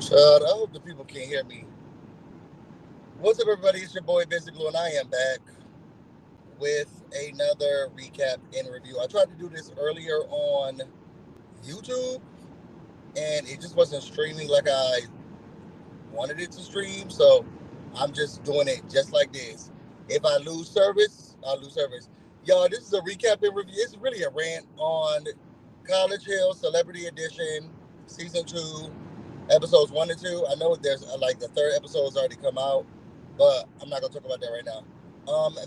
I hope the people can hear me. What's up, everybody? It's your boy BusyBlu, and I am back with another recap and review. I tried to do this earlier on YouTube, and it just wasn't streaming like I wanted it to stream, so I'm just doing it just like this. If I lose service, I lose service. Y'all, this is a recap and review. It's really a rant on College Hill Celebrity Edition, Season 2, Episodes 1 and 2. I know there's like the third episode's already come out, but I'm not going to talk about that right now.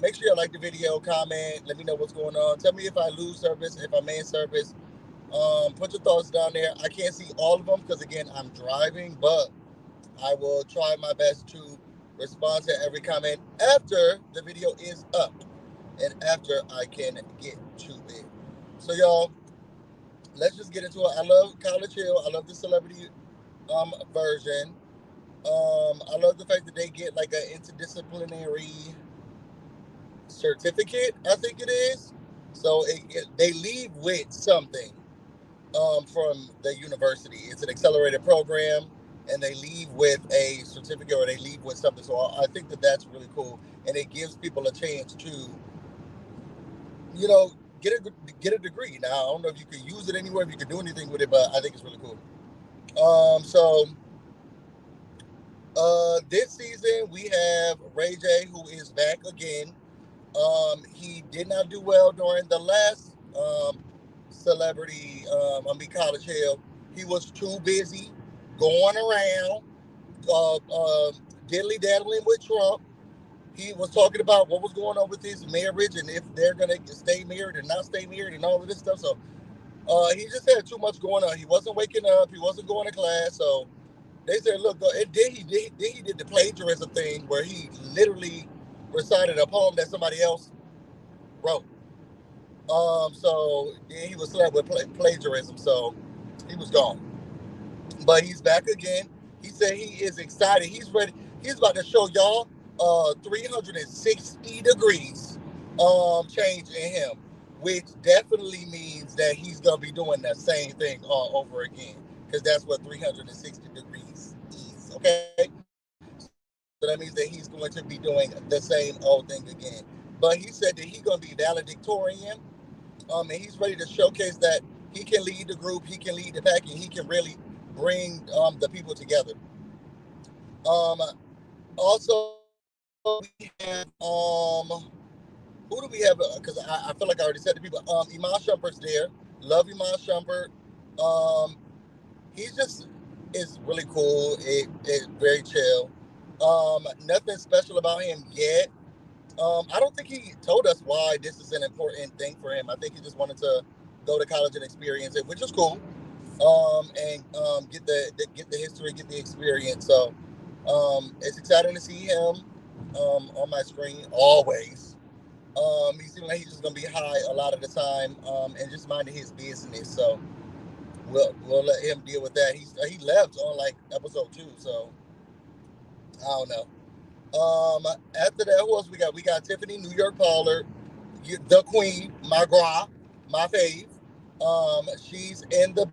Make sure you like the video, comment, let me know what's going on. Tell me if I lose service, if I'm in service. Put your thoughts down there. I can't see all of them because, again, I'm driving, but I will try my best to respond to every comment after the video is up and after I can get to it. So, y'all, let's just get into it. I love College Hill. I love the celebrity version. I love the fact that they get like an interdisciplinary certificate, I think it is. So they leave with something from the university. It's an accelerated program, and they leave with a certificate or they leave with something. So I think that that's really cool, and it gives people a chance to, you know, get a get a degree. Now I don't know if you could use it anywhere, if you could do anything with it, but I think it's really cool. So this season we have Ray J, who is back again. He did not do well during the last celebrity, College Hill. He was too busy going around, diddly daddling with Trump. He was talking about what was going on with his marriage and if they're gonna stay married or not stay married and all of this stuff. So he just had too much going on. He wasn't waking up. He wasn't going to class. So they said, "Look," and then he did the plagiarism thing where he literally recited a poem that somebody else wrote. So then he was slapped with plagiarism. So he was gone. But he's back again. He said he is excited. He's ready. He's about to show y'all 360 degrees change in him, which definitely means that he's gonna be doing the same thing all over again, because that's what 360 degrees is. Okay, so that means that he's going to be doing the same old thing again. But he said that he's gonna be valedictorian, and he's ready to showcase that he can lead the group, he can lead the pack, and he can really bring the people together. Um, Also, we have who do we have? Because I feel like I already said to people. Iman Shumpert's there. Love Iman Shumpert. Um, he's just is really cool. It very chill. Nothing special about him yet. I don't think he told us why this is an important thing for him. I think he just wanted to go to college and experience it, which is cool. And get the history, get the experience. So it's exciting to see him on my screen always. He seems like he's just gonna be high a lot of the time and just minding his business. So we'll let him deal with that. He left on like episode 2, so I don't know. After that, who else we got? We got Tiffany New York Pollard, the Queen, my gra, my fave. She's in the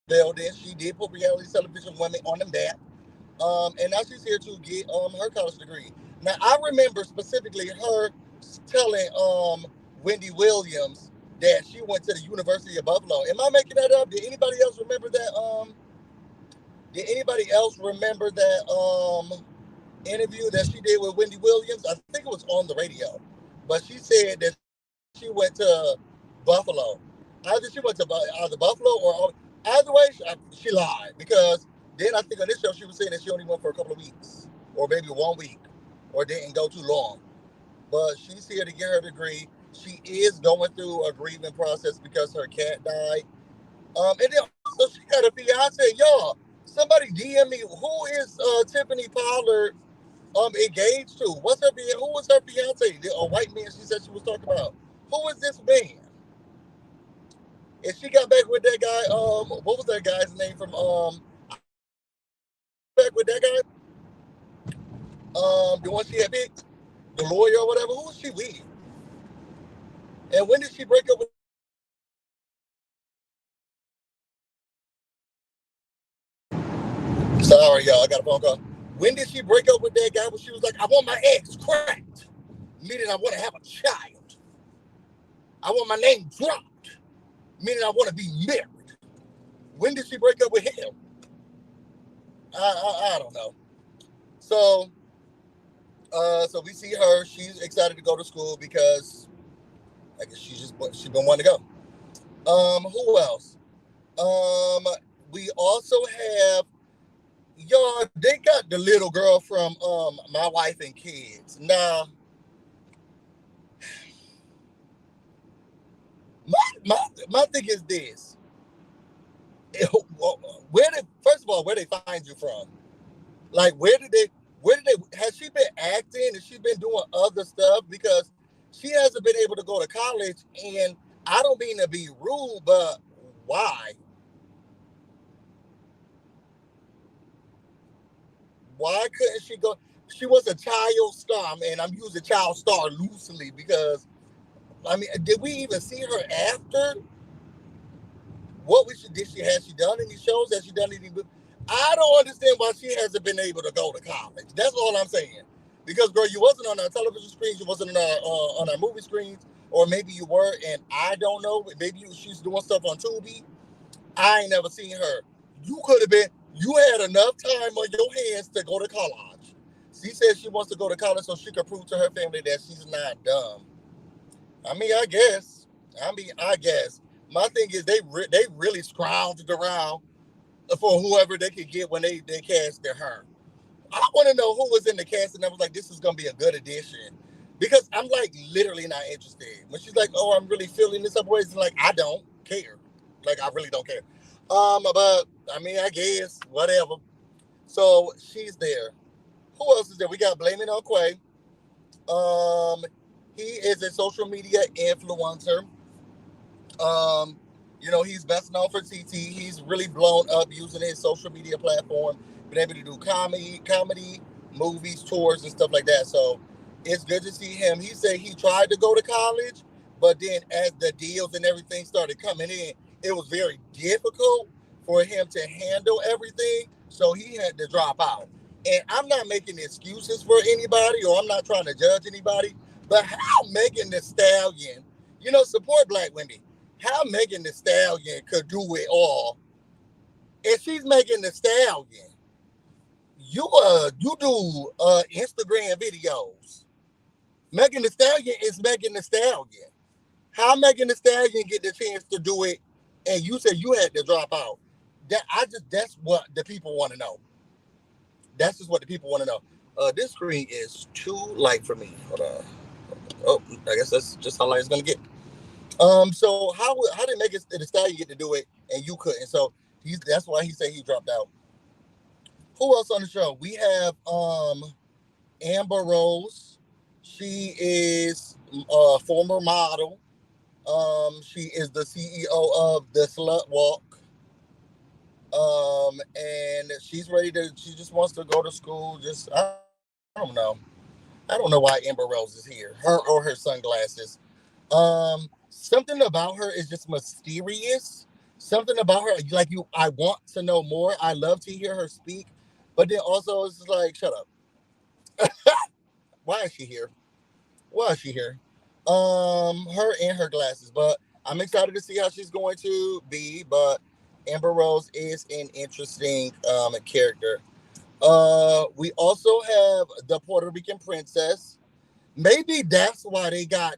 building. She did put reality television women on the map. And now she's here to get her college degree. Now I remember specifically her telling Wendy Williams that she went to the University of Buffalo. Am I making that up? Did anybody else remember that? Did anybody else remember that interview that she did with Wendy Williams? I think it was on the radio, but she said that she went to Buffalo. Either she went to either Buffalo or either way, she lied, because then I think on this show she was saying that she only went for a couple of weeks or maybe one week or didn't go too long. But she's here to get her degree. She is going through a grieving process because her cat died. And then also she got a fiance. Y'all, somebody DM me, who is Tiffany Pollard engaged to? Who was her fiance? A white man she said she was talking about. Who is this man? And she got back with that guy. What was that guy's name from I Love Lucy? She got back with that guy. The one she had picked, the lawyer or whatever. Who was she with? And when did she break up with that guy? Sorry, y'all. I got a phone call. When did she break up with that guy when she was like, I want my eggs cracked? Meaning I want to have a child. I want my name dropped. Meaning I want to be married. When did she break up with him? I don't know. So so we see her. She's excited to go to school because I guess she's been wanting to go. Who else? Um, we also have y'all. They got the little girl from My Wife and Kids. Now, my thing is this: first of all, where they find you from? Like, where did they? Has she been acting? Has she been doing other stuff? Because she hasn't been able to go to college, and I don't mean to be rude, but why? Why couldn't she go? She was a child star, and I'm using child star loosely because I mean, did we even see her after? What we should did she has she done any shows? Has she done any? I don't understand why she hasn't been able to go to college. That's all I'm saying. Because girl, you wasn't on our television screens, you wasn't on our movie screens, or maybe you were, and I don't know. Maybe she's doing stuff on Tubi. I ain't never seen her. You could have been. You had enough time on your hands to go to college. She said she wants to go to college so she can prove to her family that she's not dumb. I mean, I guess. My thing is they really scrounged around for whoever they could get when they casted her. I want to know who was in the cast and I was like, this is gonna be a good addition. Because I'm like literally not interested. When she's like, oh, I'm really feeling this up ways, like I don't care. Like I really don't care. But I mean, I guess whatever. So she's there. Who else is there? We got Blaming on Quay. Um, he is a social media influencer. Um, he's best known for TT. He's really blown up using his social media platform, been able to do comedy, movies, tours, and stuff like that. So it's good to see him. He said he tried to go to college, but then as the deals and everything started coming in, it was very difficult for him to handle everything. So he had to drop out. And I'm not making excuses for anybody or I'm not trying to judge anybody, but how Megan the Stallion, support black women, how Megan the Stallion could do it all. If she's Megan the Stallion, you do Instagram videos. Megan the Stallion is Megan the Stallion. How Megan the Stallion get the chance to do it, and you said you had to drop out? That's what the people want to know. That's just what the people want to know. This screen is too light for me. Hold on. Oh, I guess that's just how light it's gonna get. So how did Megan the Stallion get to do it and you couldn't? So that's why he said he dropped out. Who else on the show? We have Amber Rose. She is a former model. She is the CEO of the Slut Walk. And she's ready to. She just wants to go to school. Just I don't know. I don't know why Amber Rose is here. Her or her sunglasses. Something about her is just mysterious. Something about her, like you, I want to know more. I love to hear her speak, but then also it's just like, shut up. Why is she here? Why is she here? Her and her glasses, but I'm excited to see how she's going to be. But Amber Rose is an interesting character. We also have the Puerto Rican princess. Maybe that's why they got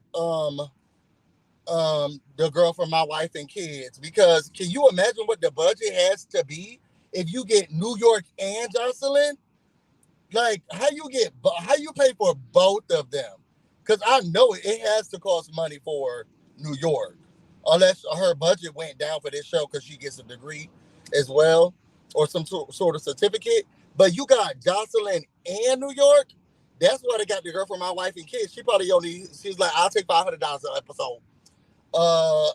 the girl from My Wife and Kids, because can you imagine what the budget has to be if you get New York and Jocelyn? Like how you pay for both of them? Because I know it has to cost money for New York, unless her budget went down for this show because she gets a degree as well or some sort of certificate. But you got Jocelyn and New York. That's why they got the girl from My Wife and Kids. She probably only she's like, I'll take $500 an episode. Uh,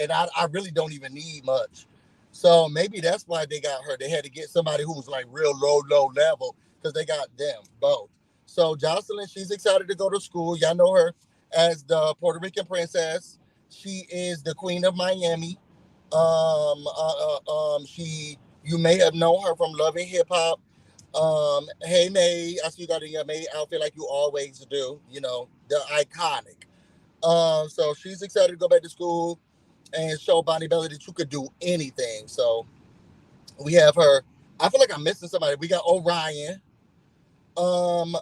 and I really don't even need much. So maybe that's why they got her. They had to get somebody who was like real low level because they got them both. So Jocelyn, she's excited to go to school. Y'all know her as the Puerto Rican princess. She is the queen of Miami. She You may have known her from Loving Hip Hop. Hey May, I see you got in your May outfit like you always do. You know, the iconic. So she's excited to go back to school and show Bonnie Belly that you could do anything. So we have her. I feel like I'm missing somebody. We got Orion. Um,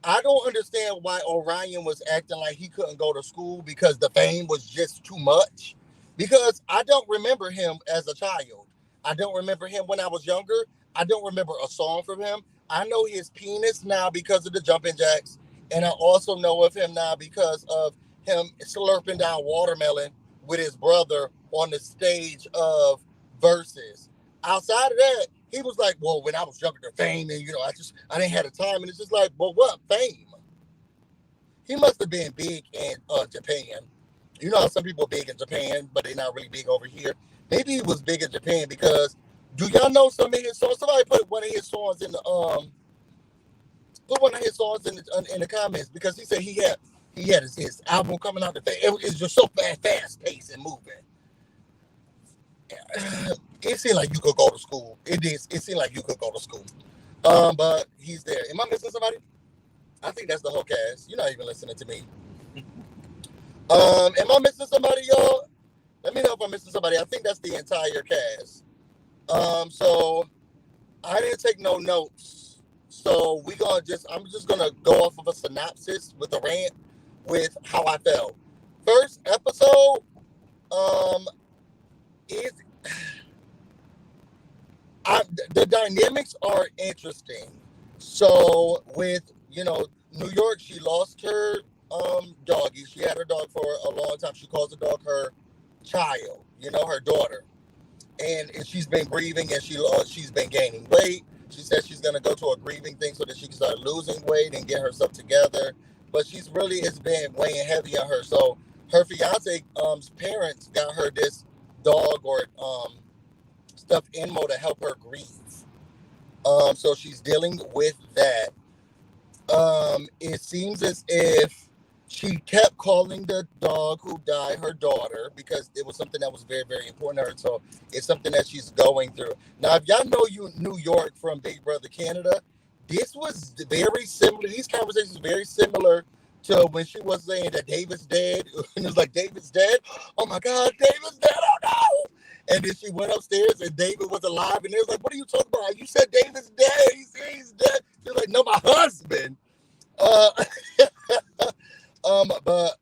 I don't understand why Orion was acting like he couldn't go to school because the fame was just too much. Because I don't remember him as a child. I don't remember him when I was younger. I don't remember a song from him. I know his penis now because of the jumping jacks. And I also know of him now because of him slurping down watermelon with his brother on the stage of Versus. Outside of that, he was like, well, when I was younger, the fame, and I didn't have the time, and it's just like, well, what fame? He must have been big in Japan. You know how some people are big in Japan, but they're not really big over here. Maybe he was big in Japan because do y'all know some of his songs? Somebody put one of his songs in the in the comments because he said he had his album coming out. It's just so fast paced and moving. It seemed like you could go to school. It did. It seemed like you could go to school. But he's there. Am I missing somebody? I think that's the whole cast. You're not even listening to me. Am I missing somebody, y'all? Let me know if I'm missing somebody. I think that's the entire cast. So I didn't take no notes. So I'm just gonna go off of a synopsis with a rant with how I felt. First episode, is the dynamics are interesting. So with New York, she lost her doggy. She had her dog for a long time. She calls the dog her child, her daughter. And she's been grieving and she's been gaining weight. She said she's gonna go to a grieving thing so that she can start losing weight and get herself together. But it's been weighing heavy on her. So her fiance parents got her this dog or stuffed animal to help her grieve. So she's dealing with that. It seems as if she kept calling the dog who died her daughter because it was something that was very, very important to her. So it's something that she's going through. Now, if y'all know New York from Big Brother Canada, this was very similar. These conversations are very similar to when she was saying that David's dead. And it was like, David's dead? Oh my God, David's dead. Oh no. And then she went upstairs and David was alive. And they was like, what are you talking about? You said David's dead. He's dead. She was like, no, my husband. Uh, but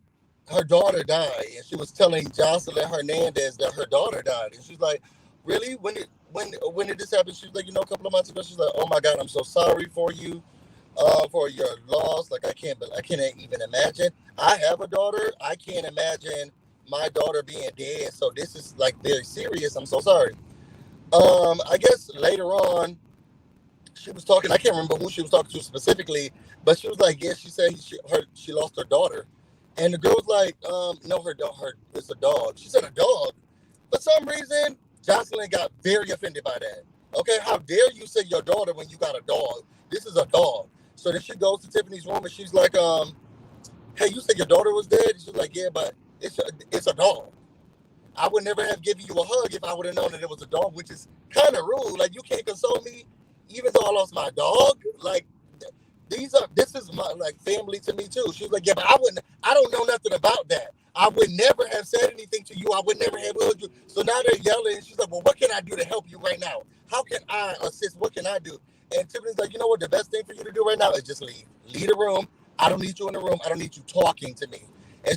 her daughter died, and she was telling Jocelyn Hernandez that her daughter died, and she's like, "Really? When did this happen?" She's like, "A couple of months ago." She's like, "Oh my God, I'm so sorry for you, for your loss. Like I can't even imagine. I have a daughter. I can't imagine my daughter being dead. So this is like very serious. I'm so sorry." I guess later on she was talking. I can't remember who she was talking to specifically, but she was like, "Yeah." She said she lost her daughter, and the girl was like, "No, her it's a dog." She said, "A dog." For some reason, Jocelyn got very offended by that. Okay, how dare you say your daughter when you got a dog? This is a dog. So then she goes to Tiffany's room and she's like, "Hey, you said your daughter was dead?" And she's like, "Yeah, but it's a dog. I would never have given you a hug if I would have known that it was a dog," which is kind of rude. Like, you can't console me even though I lost my dog. Like, this is my like family to me too. She was like, "Yeah, but I don't know nothing about that. I would never have said anything to you. I would never have hugged you." So now they're yelling. She's like, "Well, what can I do to help you right now? How can I assist? What can I do?" And Tiffany's like, "You know what? The best thing for you to do right now is just leave. Leave the room. I don't need you in the room. I don't need you talking to me." And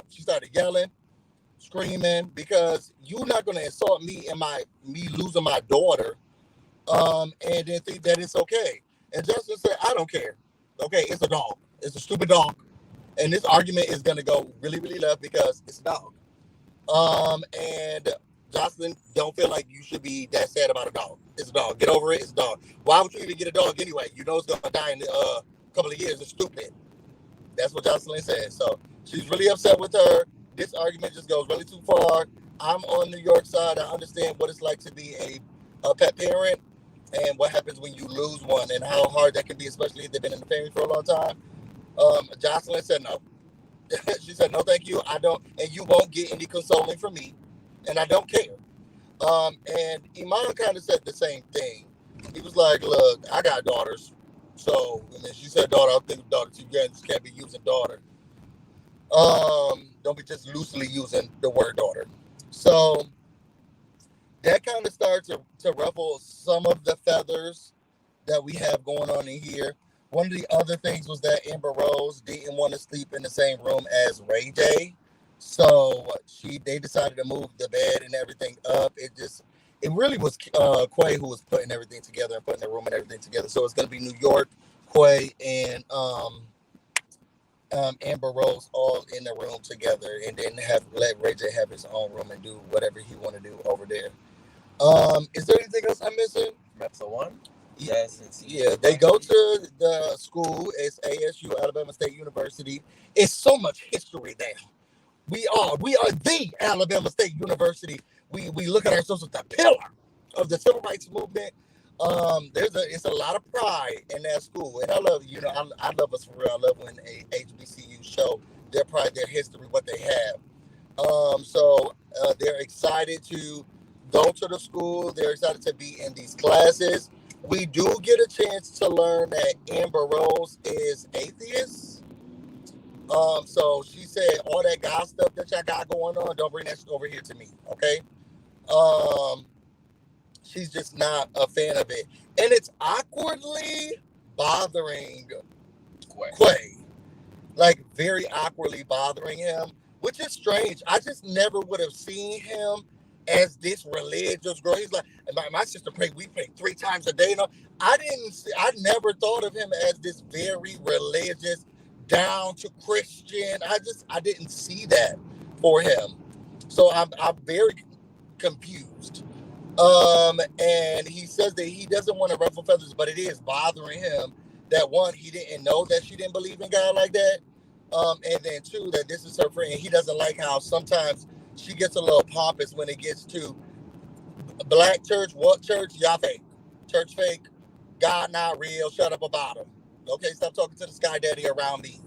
she started yelling, screaming, because you're not going to insult me and me losing my daughter, and then think that it's okay. And Justin said, "I don't care. Okay, it's a dog. It's a stupid dog." And this argument is going to go really, really left because it's a dog. And Jocelyn don't feel like you should be that sad about a dog. It's a dog. Get over it. It's a dog. Why would you even get a dog anyway? You know it's going to die in a couple of years. It's stupid. That's what Jocelyn said. So she's really upset with her. This argument just goes really too far. I'm on New York side. I understand what it's like to be a pet parent and what happens when you lose one and how hard that can be, especially if they've been in the family for a long time. Jocelyn said no. She said, "No, thank you. I don't, and you won't get any consoling from me, and I don't care." And Iman kind of said the same thing. He was like, "Look, I got daughters, so and then she said daughter. I think daughter too. You just can't be using daughter. Don't be just loosely using the word daughter." So that kind of starts to ruffle some of the feathers that we have going on in here. One of the other things was that Amber Rose didn't want to sleep in the same room as Ray J. So they decided to move the bed and everything up. It really was Quay who was putting everything together and putting the room and everything together. So it's gonna be New York, Quay, and Amber Rose all in the room together, and then let Ray J have his own room and do whatever he want to do over there. Is there anything else I'm missing? Episode 1? Yes, yeah. They go to the school. It's ASU, Alabama State University. It's so much history there. We are the Alabama State University. We look at ourselves as the pillar of the civil rights movement. It's a lot of pride in that school, and I love I love us for real. I love when a HBCU show their pride, their history, what they have. So they're excited to go to the school. They're excited to be in these classes. We do get a chance to learn that Amber Rose is atheist. So she said, all that God stuff that y'all got going on, don't bring that shit over here to me, okay? She's just not a fan of it. And it's awkwardly bothering Quay. Like, very awkwardly bothering him, which is strange. I just never would have seen him as this religious girl. He's like, my sister we pray 3 times a day. I never thought of him as this very religious, down to Christian. I didn't see that for him. So I'm very confused. And he says that he doesn't want to ruffle feathers, but it is bothering him that, one, he didn't know that she didn't believe in God like that. And then 2, that this is her friend. He doesn't like how sometimes she gets a little pompous when it gets to black church. What church? Y'all fake. Church fake. God not real. Shut up about him. Okay, stop talking to the sky daddy around me.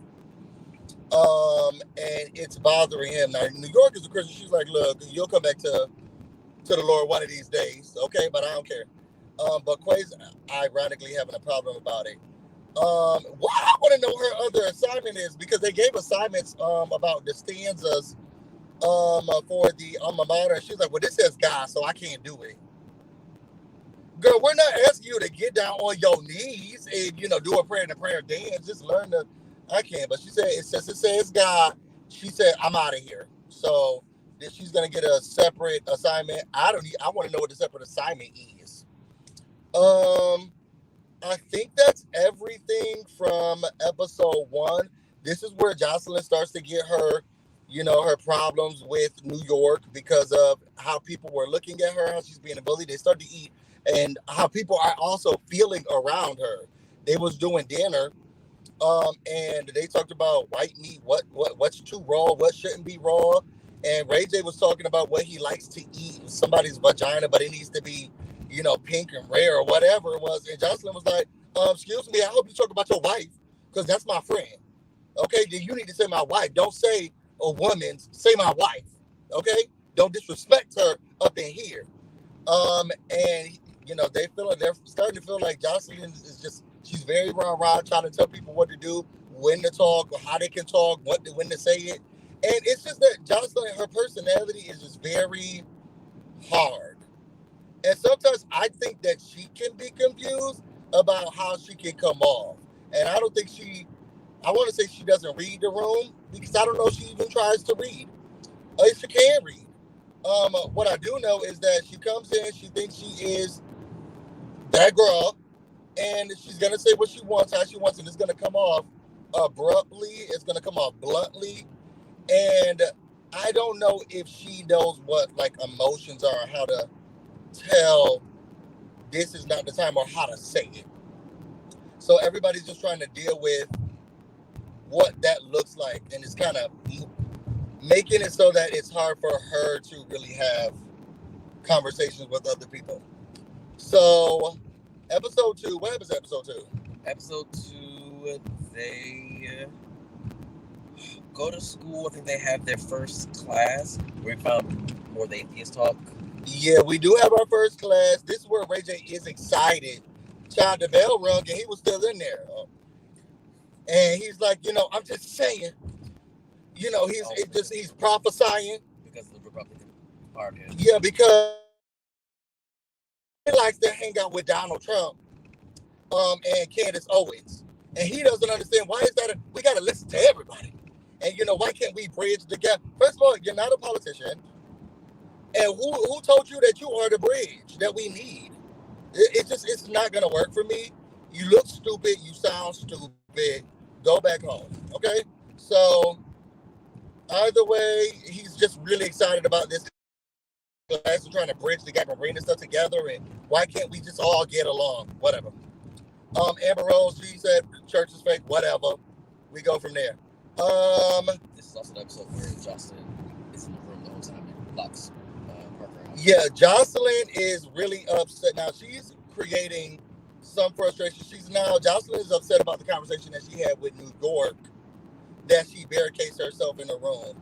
And it's bothering him. Now, New York is a Christian. She's like, look, you'll come back to the Lord one of these days, okay? But I don't care. But Quay's ironically having a problem about it. What I want to know her other assignment is, because they gave assignments about the stanzas for the alma mater. She's like, well, this says God, so I can't do it. Girl, we're not asking you to get down on your knees and, do a prayer and a prayer dance. Just learn I can't. But she said, it says God. She said, I'm out of here. So she's going to get a separate assignment. I want to know what the separate assignment is. I think that's everything from episode 1. This is where Jocelyn starts to get her, her problems with New York because of how people were looking at her, how she's being bullied. They start to eat, and how people are also feeling around her. They was doing dinner, and they talked about white meat, what's too raw, what shouldn't be raw. And Ray J was talking about what he likes to eat, somebody's vagina, but it needs to be, pink and rare or whatever it was. And Jocelyn was like, excuse me, I hope you talk about your wife, because that's my friend. Okay, then you need to say my wife. Don't say a woman, say my wife. Okay? Don't disrespect her up in here. And they're starting to feel like Jocelyn is just, she's very rah-rah, trying to tell people what to do, when to talk, or how they can talk, when to say it. And it's just that Jocelyn, her personality is just very hard. And sometimes I think that she can be confused about how she can come off. And I don't think I want to say she doesn't read the room, because I don't know if she even tries to read. If she can read. What I do know is that she comes in, she thinks she is that girl, and she's going to say what she wants, how she wants it. It's going to come off abruptly. It's going to come off bluntly. And I don't know if she knows what emotions are, how to tell this is not the time, or how to say it. So everybody's just trying to deal with what that looks like, and it's kind of making it so that it's hard for her to really have conversations with other people. So episode 2, what happens in episode 2? Episode 2, they go to school. I think they have their first class where we found more of the atheist talk. Yeah, we do have our first class. This is where Ray J is excited. Child, the bell rung and he was still in there. And he's like, I'm just saying, he's Oh, it just he's prophesying. because of the Republican Party. Yeah, because he likes to hang out with Donald Trump and Candace Owens. And he doesn't understand why is that we gotta listen to everybody. And why can't we bridge the gap? First of all, you're not a politician. And who told you that you are the bridge that we need? It's not gonna work for me. You look stupid. You sound stupid. Go back home. Okay. So either way, he's just really excited about this class and trying to bridge the gap and bring this stuff together. And why can't we just all get along? Whatever. Amber Rose, she said church is fake. Whatever. We go from there. This is also the episode where Jocelyn is in the room the whole time and locks Parker out. Yeah, Jocelyn is really upset now. She's creating some frustration. Jocelyn is upset about the conversation that she had with New York, that she barricades herself in a room,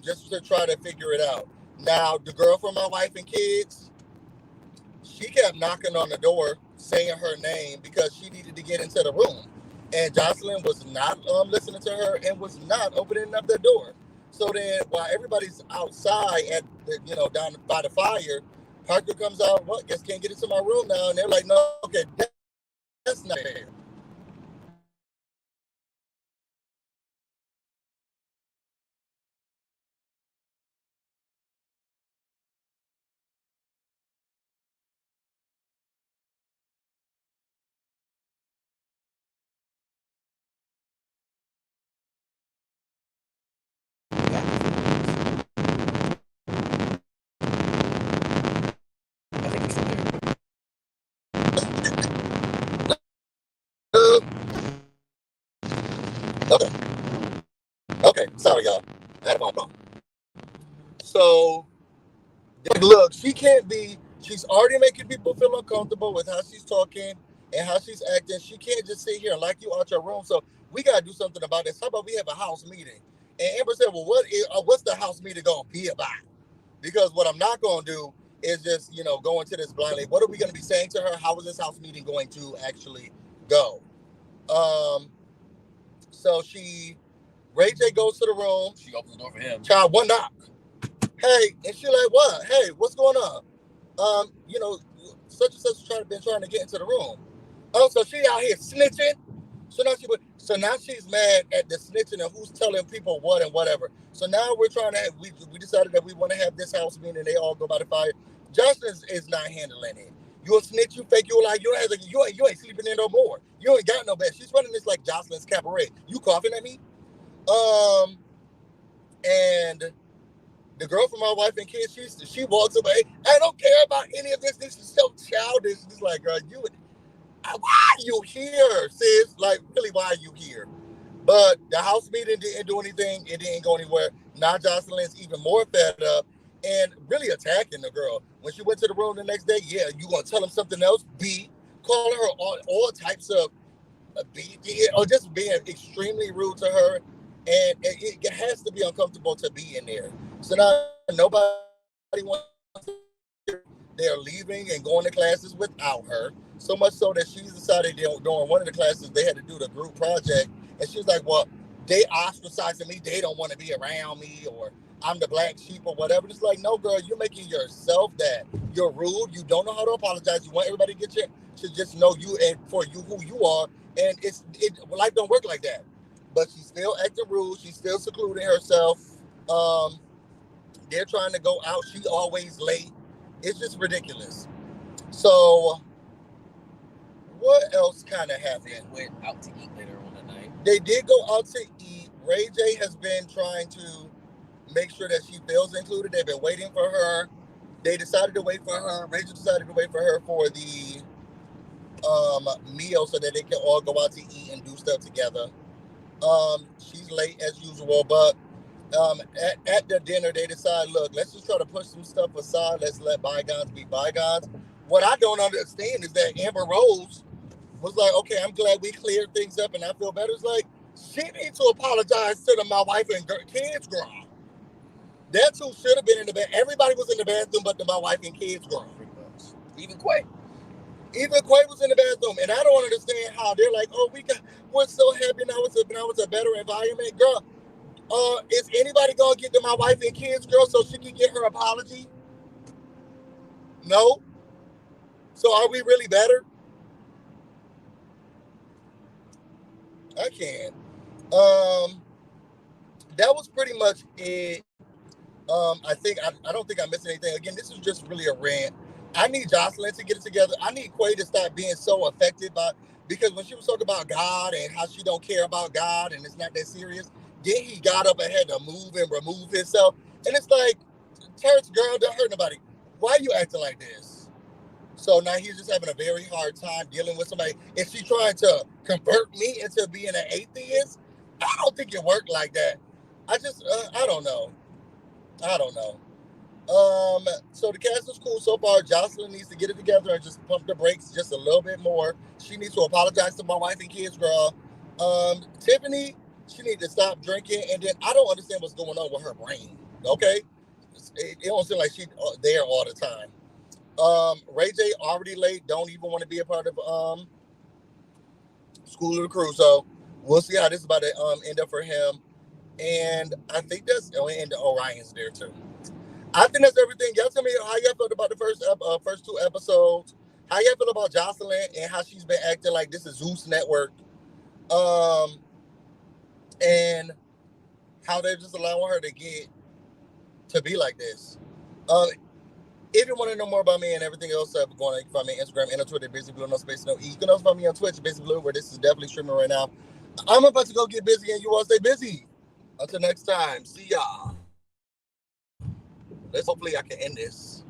just to try to figure it out. Now, the girl from My Wife and Kids, she kept knocking on the door, saying her name because she needed to get into the room, and Jocelyn was not listening to her and was not opening up the door. So then, while everybody's outside at down by the fire, Parker comes out. What? Guess can't get into my room now, and they're like, "No, okay, that's not fair." I think he's still there. Okay, okay, sorry y'all, I had a phone call. So look, she can't be. She's already making people feel uncomfortable with how she's talking and how she's acting. She can't just sit here and lock you out your room. So we gotta do something about this. How about we have a house meeting? And Amber said, "Well, what's the house meeting gonna be about?" Because what I'm not gonna do is just go into this blindly. What are we gonna be saying to her? How is this house meeting going to actually go? Um, so Ray J goes to the room. She opens the door for him. Child, one knock. Hey, and she like, what? Hey, what's going on? Such and such been trying to get into the room. Oh, so she out here snitching. So now she's mad at the snitching and who's telling people what and whatever. So now we're trying to we decided that we want to have this house meeting and they all go by the fire. Justin is not handling it. You a snitch, you fake, you like you ain't sleeping in no more. You ain't got no bed. She's running this like Jocelyn's cabaret. You coughing at me? And the girl from My Wife and Kids, she walks away. I don't care about any of this. This is so childish. It's like, girl, why are you here, sis? Like, really, why are you here? But the house meeting didn't do anything. It didn't go anywhere. Now Jocelyn's even more fed up and really attacking the girl. When she went to the room the next day, yeah, you gonna tell him something else? B, calling her all types of B, or just being extremely rude to her. And it has to be uncomfortable to be in there. So now nobody wants to. They're leaving and going to classes without her. So much so that she's decided during one of the classes they had to do the group project, and she was like, "Well, they ostracizing me. They don't want to be around me, or I'm the black sheep, or whatever." It's like, no, girl, you're making yourself that. You're rude. You don't know how to apologize. You want everybody to just know you and for you who you are, and life don't work like that. But she's still acting rude. She's still secluding herself. Um, they're trying to go out. She always late. It's just ridiculous. So what else kind of They happened? went out to eat later on that night. They did go out to eat. Ray J has been trying to make sure that she feels included. They've been waiting for her. They decided to wait for her. Ray J decided to wait for her for the meal so that they can all go out to eat and do stuff together. She's late as usual, but at the dinner they decide, look, let's just try to push some stuff aside. Let's let bygones be bygones. What I don't understand is that Amber Rose was like, okay, I'm glad we cleared things up and I feel better. It's like she needs to apologize to My Wife and Kids girl. That too should have been in the bed. Everybody was in the bathroom but my wife and kids, girl. Pretty much. Even Quay. Even Quay was in the bathroom, and I don't understand how they're like, "Oh, we're so happy now. It's a better environment, girl." Is anybody gonna get to my wife and kids, girl, so she can get her apology? No. So are we really better? I can't. Um, that was pretty much it. I don't think I missed anything. Again, this is just really a rant. I need Jocelyn to get it together. I need Quay to stop being so affected by because when she was talking about God and how she don't care about God and it's not that serious, then he got up and had to move and remove himself. And it's like, church girl, don't hurt nobody. Why are you acting like this? So now he's just having a very hard time dealing with somebody. Is she trying to convert me into being an atheist? I don't think it worked like that. I don't know. I don't know. So the cast is cool so far. Jocelyn needs to get it together and just pump the brakes just a little bit more. She needs to apologize to my wife and kids, girl. Tiffany, she needs to stop drinking. And then I don't understand what's going on with her brain. Okay, it don't seem like she's there all the time. Ray J already late. Don't even want to be a part of School of the Crew. So we'll see how this is about to end up for him. And I think and Orion's there too. I think that's everything. Y'all tell me how y'all felt about the first two episodes. How y'all feel about Jocelyn and how she's been acting like this is Zeus Network, um, and how they're just allowing her to get to be like this. Um, if you want to know more about me and everything else, going you can find me on Instagram and on Twitter, BusyBlu, no space, no E. You can also find me on Twitch, BusyBlu, where this is definitely streaming right now. I'm about to go get busy, and you all stay busy. Until next time, see y'all. Let's hopefully I can end this.